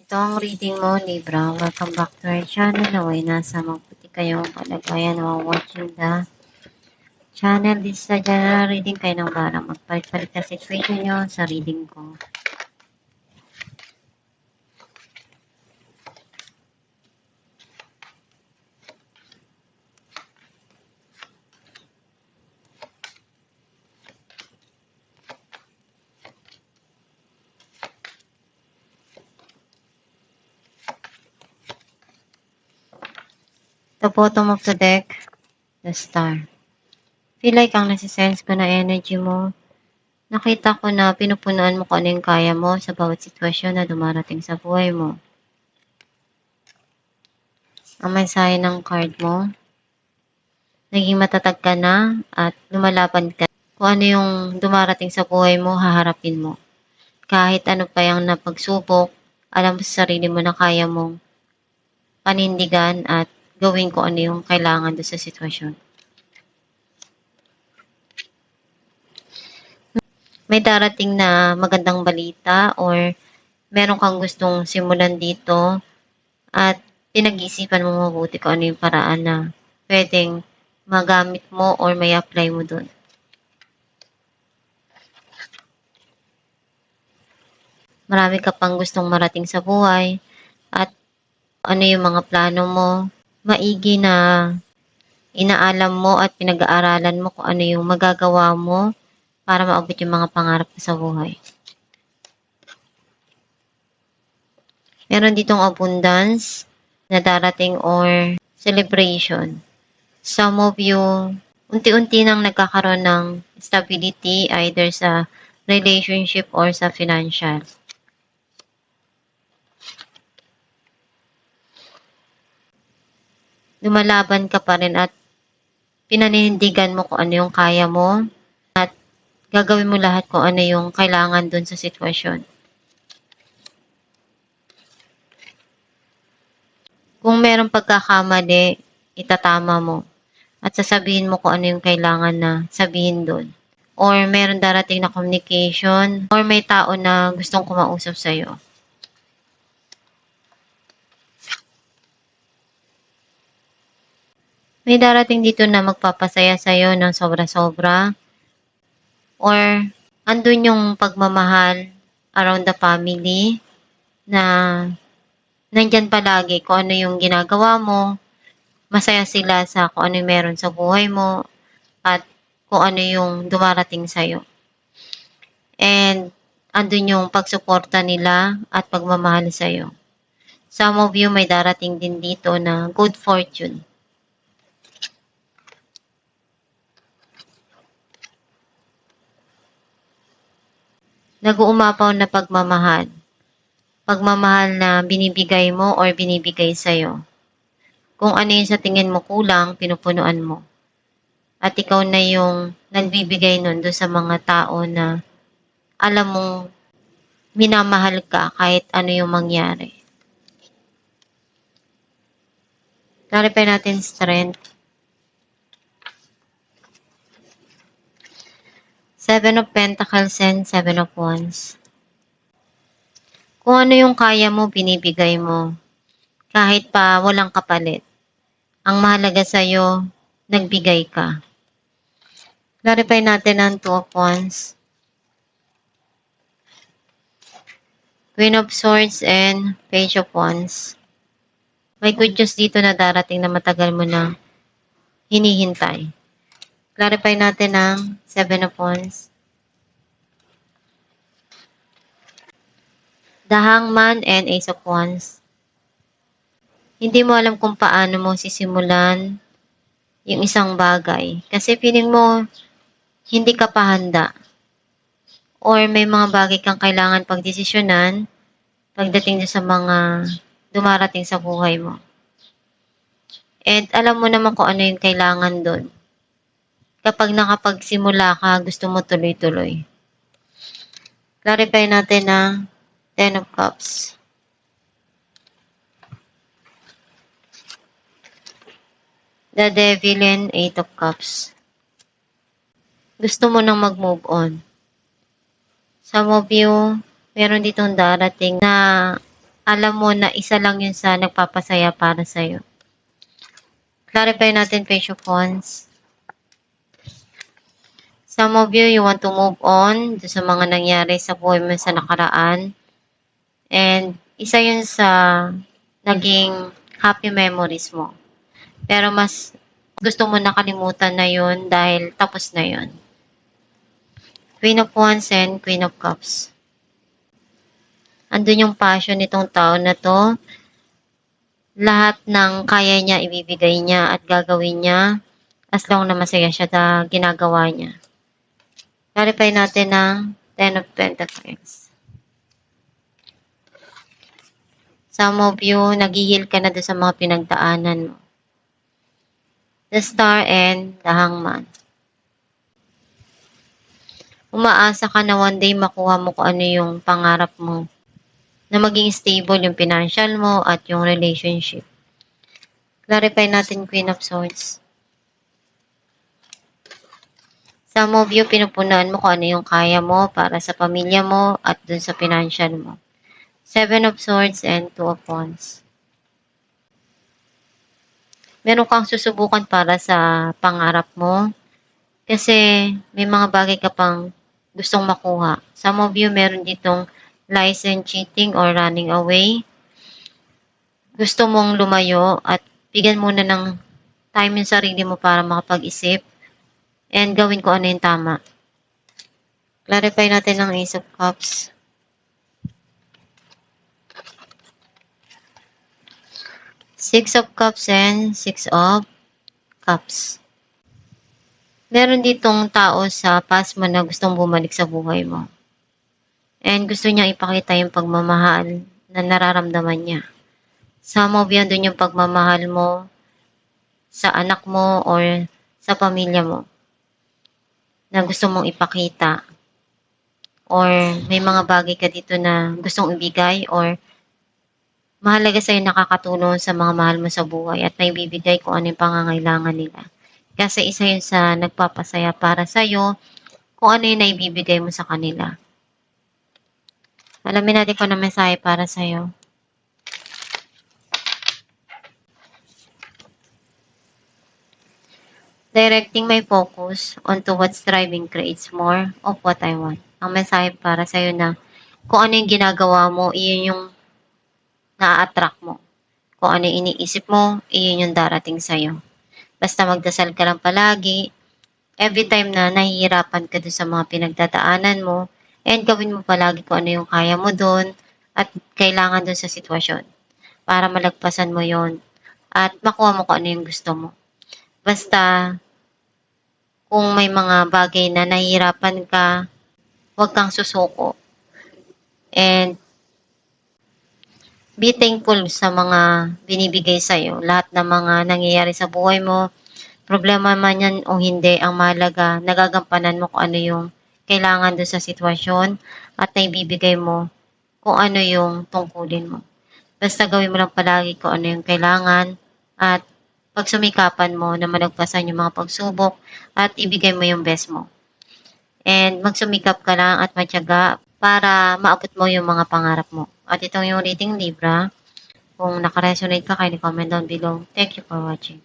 Ito ang reading mo, Libra. Welcome back to our channel. Naway nasa mabuti kayong kalagayan na watching the channel. This is a general reading kayo ng barang magpalit-palit na situation nyo sa reading ko. The bottom of the deck, the star. Feel like ang nasisense ko na energy mo. Nakita ko na pinupunuan mo kung ano yung kaya mo sa bawat sitwasyon na dumarating sa buhay mo. Ang mensahe ng card mo, naging matatag ka na at lumalaban ka. Kung ano yung dumarating sa buhay mo, haharapin mo. Kahit ano pa yung napagsubok, alam mo sa sarili mo na kaya mong panindigan at gawin kung ano yung kailangan doon sa sitwasyon. May darating na magandang balita or meron kang gustong simulan dito at pinag-iisipan mo mabuti kung ano yung paraan na pwedeng magamit mo or may apply mo doon. Marami ka pang gustong marating sa buhay at ano yung mga plano mo, maigi na inaalam mo at pinag-aaralan mo kung ano yung magagawa mo para maabot yung mga pangarap mo sa buhay. Meron ditong abundance na darating or celebration. Some of you, unti-unti nang nagkakaroon ng stability either sa relationship or sa financial. Lumalaban ka pa rin at pinanindigan mo kung ano yung kaya mo at gagawin mo lahat kung ano yung kailangan dun sa sitwasyon. Kung merong pagkakamali, itatama mo at sasabihin mo kung ano yung kailangan na sabihin dun. Or meron darating na communication or may tao na gustong kumausap sa'yo. May darating dito na magpapasaya sa'yo ng sobra-sobra. Or andun yung pagmamahal around the family na nandyan palagi kung ano yung ginagawa mo. Masaya sila sa kung ano yung meron sa buhay mo at kung ano yung dumarating sa'yo. And andun yung pagsuporta nila at pagmamahal sa'yo. Some of you may darating din dito na good fortune. Nag-uumapaw na pagmamahal. Pagmamahal na binibigay mo or binibigay sa'yo. Kung ano yung sa tingin mo kulang, pinupunuan mo. At ikaw na yung nagbibigay nun doon sa mga tao na alam mong minamahal ka kahit ano yung mangyari. Clarify natin strength. 7 of Pentacles and 7 of Wands. Kung ano yung kaya mo, binibigay mo. Kahit pa walang kapalit. Ang mahalaga sa'yo, nagbigay ka. Clarify natin ang 2 of Wands. Queen of Swords and Page of Wands. May good news dito na darating na matagal mo na hinihintay. Clarify natin ang 7 of Wands. The Hangman and Ace of Wands. Hindi mo alam kung paano mo sisimulan yung isang bagay. Kasi feeling mo, hindi ka pa handa. Or may mga bagay kang kailangan pagdesisyonan pagdating sa mga dumarating sa buhay mo. And alam mo naman kung ano yung kailangan doon. Kapag nakapagsimula ka, gusto mo tuloy-tuloy. Clarify natin ang 10 of Cups. The Devil and 8 of Cups. Gusto mo nang mag-move on. Some of you, meron ditong darating na alam mo na isa lang yun sa nagpapasaya para sa'yo. Clarify natin, Page of Wands. Some of you want to move on sa mga nangyari sa buhay mo sa nakaraan. And isa yun sa naging happy memories mo. Pero mas gusto mo nakalimutan na yun dahil tapos na yun. Queen of Wands and Queen of Cups. Andun yung passion nitong tao na to. Lahat ng kaya niya, ibibigay niya at gagawin niya as long na masaya siya sa ginagawa niya. Clarify natin ng Ten of Pentacles. Some of you, naghihil ka na doon sa mga pinagdaanan mo. The Star and the Hangman. Umaasa ka na one day makuha mo kung ano yung pangarap mo. Na maging stable yung financial mo at yung relationship. Clarify natin Queen of Swords. Some of you, pinupunan mo kung ano yung kaya mo para sa pamilya mo at dun sa financial mo. Seven of Swords and Two of Wands. Meron kang susubukan para sa pangarap mo kasi may mga bagay ka pang gustong makuha. Some of you, meron ditong lies and cheating or running away. Gusto mong lumayo at bigyan muna ng time yung sarili mo para makapag-isip and gawin ko ano yung tama. Clarify natin ang Ace of Cups. Six of Cups and Six of Cups. Meron ditong tao sa past mo na gustong bumalik sa buhay mo. And gusto niya ipakita yung pagmamahal na nararamdaman niya. Some of yan dun yung pagmamahal mo sa anak mo or sa pamilya mo na gusto mong ipakita. Or may mga bagay ka dito na gustong ibigay or mahalaga sa'yo nakakatulong sa mga mahal mo sa buhay at may bibigay kung ano yung pangangailangan nila. Kasi isa yun sa nagpapasaya para sa'yo kung ano yung naibibigay mo sa kanila. Alamin natin kung ano mensahe para sa'yo. Directing my focus onto what's driving creates more of what I want. Ang mensahe para sa'yo na kung ano yung ginagawa mo, iyon yung na-attract mo. Kung ano yung iniisip mo, iyon yung darating sa'yo. Basta magdasal ka lang palagi, every time na nahihirapan ka doon sa mga pinagdadaanan mo, and gawin mo palagi kung ano yung kaya mo doon at kailangan doon sa sitwasyon para malagpasan mo yon at makuha mo kung ano yung gusto mo. Basta, kung may mga bagay na nahihirapan ka, huwag kang susuko. And be thankful sa mga binibigay sa'yo. Lahat ng mga nangyayari sa buhay mo, problema man yan o hindi, ang mahalaga, nagagampanan mo kung ano yung kailangan doon sa sitwasyon at naibibigay mo kung ano yung tungkulin mo. Basta gawin mo lang palagi kung ano yung kailangan at pagsumikapan mo na malagpasan yung mga pagsubok at ibigay mo yung best mo. And magsumikap ka lang at matyaga para maabot mo yung mga pangarap mo. At itong yung reading Libra. Kung nakaresonate ka, kindly comment down below. Thank you for watching.